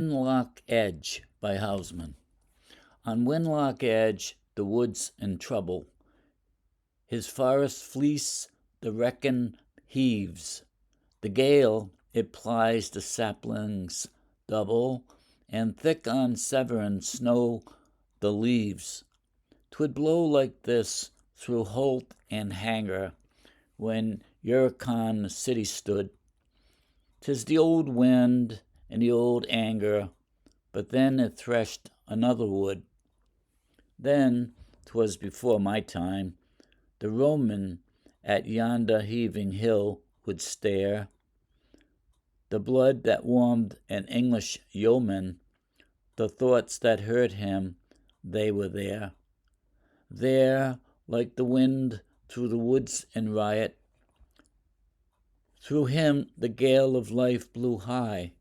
Wenlock Edge by Housman. On Wenlock Edge, the woods in trouble. His forest fleece the wrecken heaves. The gale, it plies the saplings double, and thick on Severn snow the leaves. 'Twould blow like this through holt and hanger when Yuricon the city stood. 'Tis the old wind and the old anger, but then it threshed another wood. Then, 'twas before my time, the Roman at yonder heaving hill would stare. The blood that warmed an English yeoman, the thoughts that hurt him, they were there. There, like the wind through the woods in riot, through him the gale of life blew high.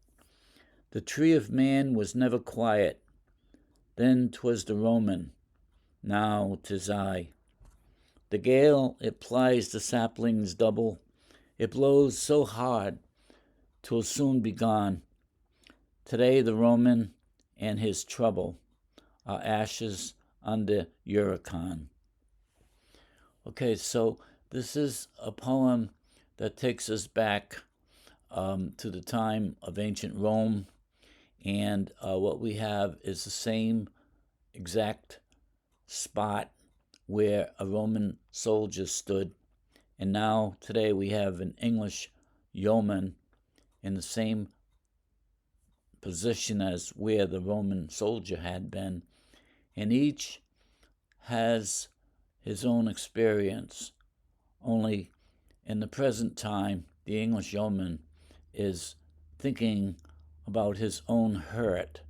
The tree of man was never quiet. Then 'twas the Roman, now 'tis I. The gale, it plies the saplings double. It blows so hard, 'twill soon be gone. Today the Roman and his trouble are ashes under Yuricon. Okay, so this is a poem that takes us back to the time of ancient Rome, and what we have is the same exact spot where a Roman soldier stood, and now today we have an English yeoman in the same position as where the Roman soldier had been, and each has his own experience. Only in the present time, the English yeoman is thinking about his own hurt,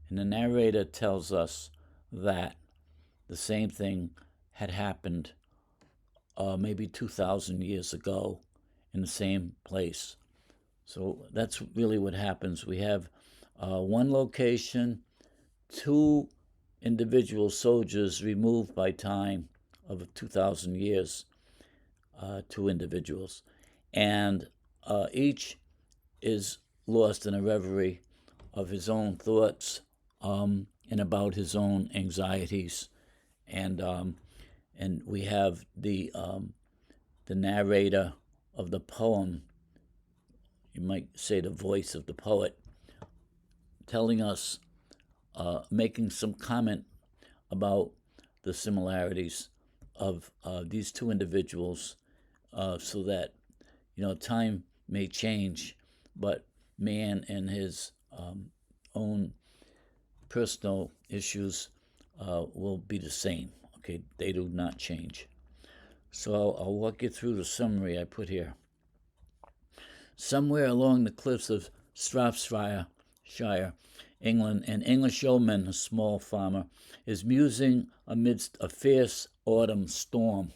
and the narrator tells us that the same thing had happened maybe 2,000 years ago in the same place. So that's really what happens. We have one location, two individual soldiers removed by time of 2,000 years, two individuals, and each is lost in a reverie of his own thoughts and about his own anxieties, and we have the narrator of the poem, you might say the voice of the poet, telling us, making some comment about the similarities of these two individuals, so that time may change, but man and his own personal issues will be the same. Okay, they do not change. So I'll walk you through the summary I put here. Somewhere along the cliffs of Shropshire, England, an English yeoman, a small farmer, is musing amidst a fierce autumn storm.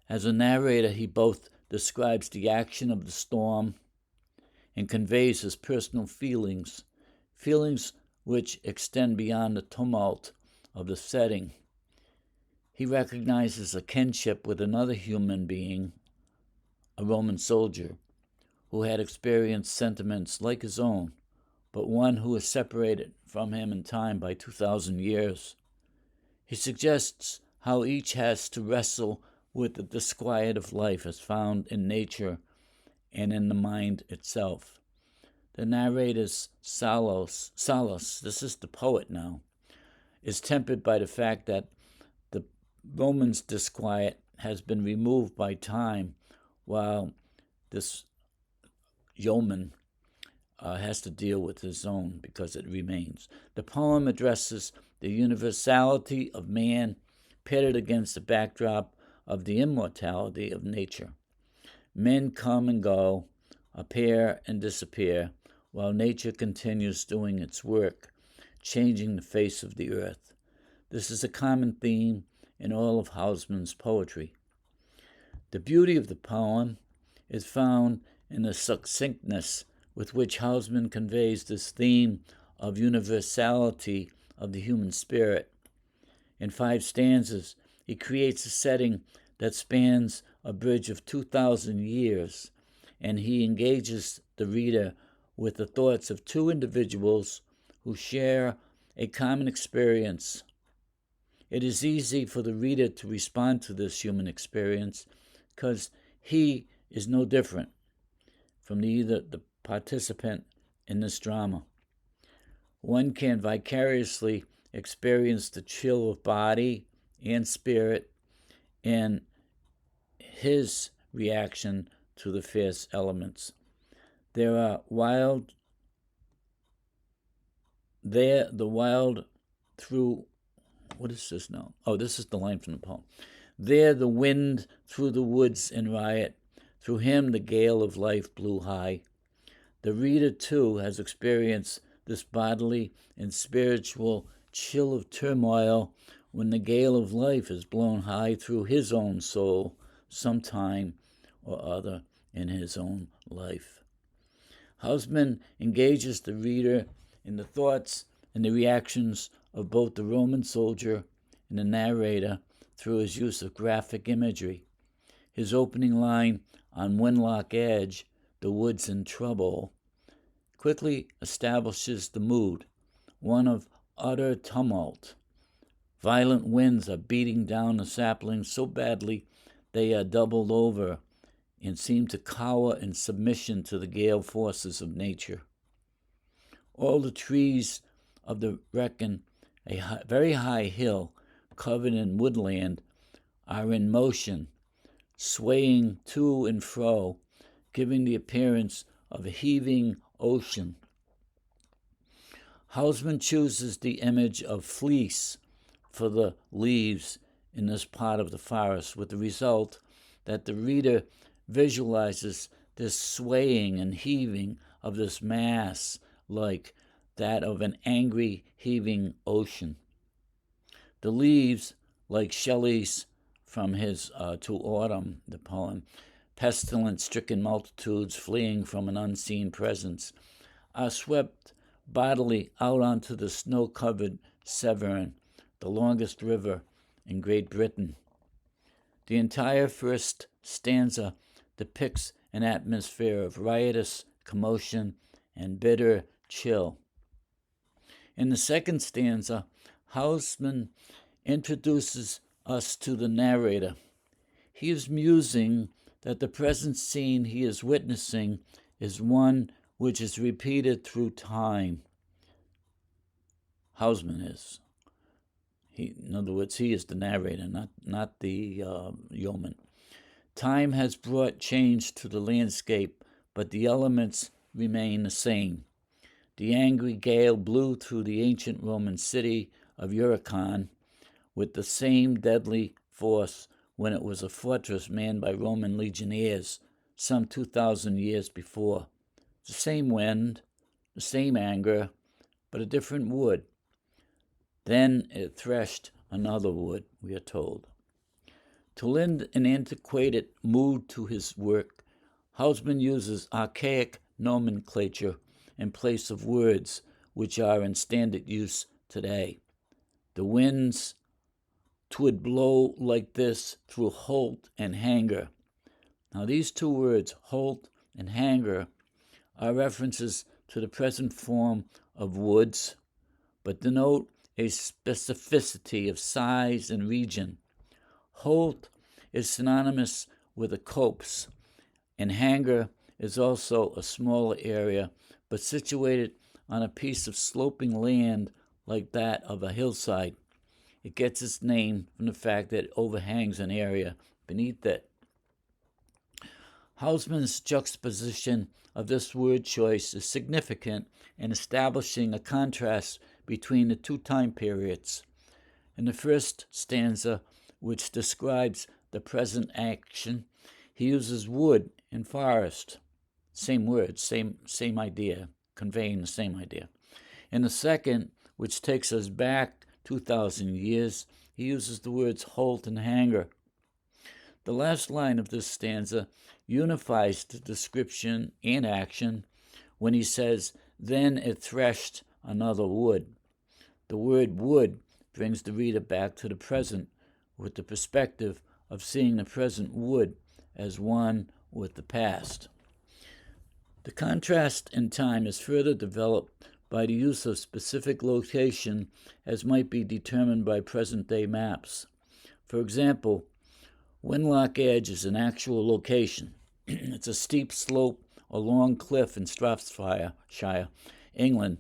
As a narrator, he both describes the action of the storm and conveys his personal feelings which extend beyond the tumult of the setting. He recognizes a kinship with another human being, a Roman soldier, who had experienced sentiments like his own, but one who is separated from him in time by 2,000 years. He suggests how each has to wrestle with the disquiet of life as found in nature and in the mind itself. The narrator's solace, this is the poet now, is tempered by the fact that the Roman's disquiet has been removed by time, while this yeoman has to deal with his own because it remains. The poem addresses the universality of man pitted against the backdrop of the immortality of nature. Men come and go, appear and disappear, while nature continues doing its work, changing the face of the earth. This is a common theme in all of Housman's poetry. The beauty of the poem is found in the succinctness with which Housman conveys this theme of universality of the human spirit. In 5 stanzas, he creates a setting that spans a bridge of 2,000 years, and he engages the reader with the thoughts of two individuals who share a common experience. It is easy for the reader to respond to this human experience because he is no different from either the participant in this drama. One can vicariously experience the chill of body and spirit and his reaction to the fierce elements. The wild through, what is this now? Oh, this is the line from the poem. There the wind through the woods in riot, through him the gale of life blew high. The reader, too, has experienced this bodily and spiritual chill of turmoil when the gale of life is blown high through his own soul sometime or other in his own life. Housman engages the reader in the thoughts and the reactions of both the Roman soldier and the narrator through his use of graphic imagery. His opening line on Wenlock Edge, the woods in trouble, quickly establishes the mood, one of utter tumult. Violent winds are beating down the saplings so badly they are doubled over and seem to cower in submission to the gale forces of nature. All the trees of the Wrekin, a very high hill covered in woodland, are in motion, swaying to and fro, giving the appearance of a heaving ocean. Housman chooses the image of fleece for the leaves in this part of the forest, with the result that the reader visualizes this swaying and heaving of this mass like that of an angry, heaving ocean. The leaves, like Shelley's from his To Autumn, the poem, pestilence-stricken multitudes fleeing from an unseen presence, are swept bodily out onto the snow-covered Severn, the longest river in Great Britain. The entire first stanza depicts an atmosphere of riotous commotion and bitter chill. In the second stanza, Housman introduces us to the narrator. He is musing that the present scene he is witnessing is one which is repeated through time. Housman is. In other words, he is the narrator, not the yeoman. Time has brought change to the landscape, but the elements remain the same. The angry gale blew through the ancient Roman city of Uricon with the same deadly force when it was a fortress manned by Roman legionnaires some 2,000 years before. The same wind, the same anger, but a different wood. Then it threshed another wood, we are told. To lend an antiquated mood to his work, Housman uses archaic nomenclature in place of words which are in standard use today. The winds, 'twould blow like this through Holt and Hanger. Now these two words, Holt and Hanger, are references to the present form of woods, but denote a specificity of size and region. Holt is synonymous with a copse, and Hanger is also a smaller area, but situated on a piece of sloping land like that of a hillside. It gets its name from the fact that it overhangs an area beneath it. Housman's juxtaposition of this word choice is significant in establishing a contrast between the two time periods. In the first stanza, which describes the present action, he uses wood and forest. Same words, same idea, conveying the same idea. In the second, which takes us back 2,000 years, he uses the words Holt and Hanger. The last line of this stanza unifies the description and action when he says, then it threshed another wood. The word wood brings the reader back to the present with the perspective of seeing the present wood as one with the past. The contrast in time is further developed by the use of specific location as might be determined by present-day maps. For example, Wenlock Edge is an actual location. It's a steep slope or long cliff in Shropshire, England.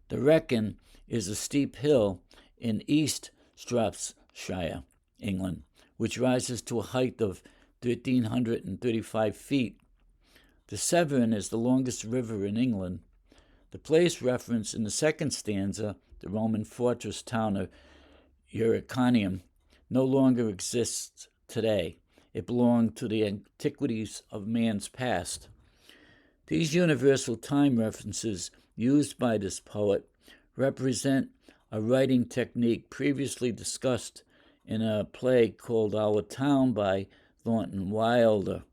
The Wrekin is a steep hill in East Shropshire, England, which rises to a height of 1,335 feet. The Severn is the longest river in England. The place referenced in the second stanza, the Roman fortress town of Uricanium, no longer exists today. It belonged to the antiquities of man's past. These universal time references used by this poet represent a writing technique previously discussed in a play called Our Town by Thornton Wilder.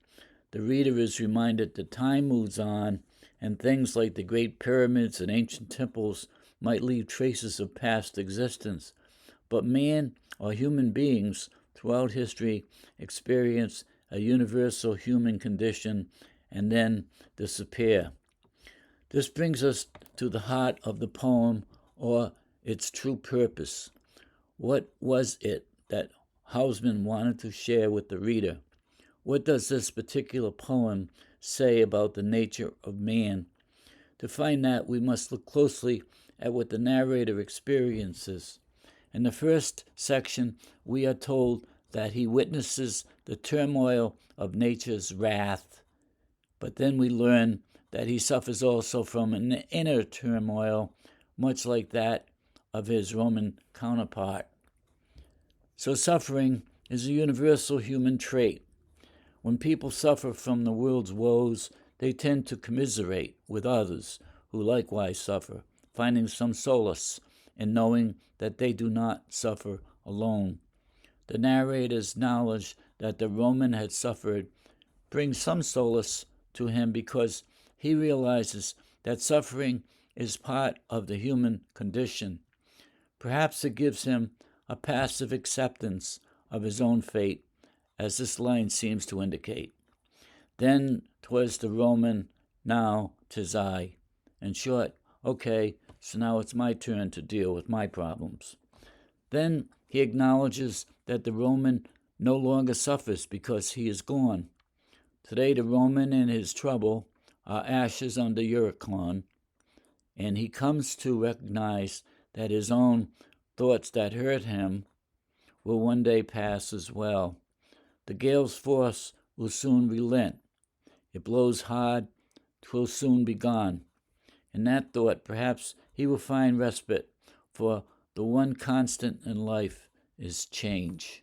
The reader is reminded that time moves on, and things like the great pyramids and ancient temples might leave traces of past existence. But man, or human beings, throughout history experience a universal human condition and then disappear. This brings us to the heart of the poem, or its true purpose. What was it that Housman wanted to share with the reader? What does this particular poem say about the nature of man? To find that, we must look closely at what the narrator experiences. In the first section, we are told that he witnesses the turmoil of nature's wrath, but then we learn that he suffers also from an inner turmoil, much like that of his Roman counterpart. So suffering is a universal human trait. When people suffer from the world's woes, they tend to commiserate with others who likewise suffer, finding some solace in knowing that they do not suffer alone. The narrator's knowledge that the Roman had suffered brings some solace to him because he realizes that suffering is part of the human condition. Perhaps it gives him a passive acceptance of his own fate, as this line seems to indicate. Then 'twas the Roman, now 'tis I. In short, okay, so now it's my turn to deal with my problems. Then he acknowledges that the Roman no longer suffers because he is gone. Today the Roman and his trouble are ashes under Uricon, and he comes to recognize that his own thoughts that hurt him will one day pass as well. The gale's force will soon relent. It blows hard, 'twill soon be gone. In that thought, perhaps he will find respite, for the one constant in life is change.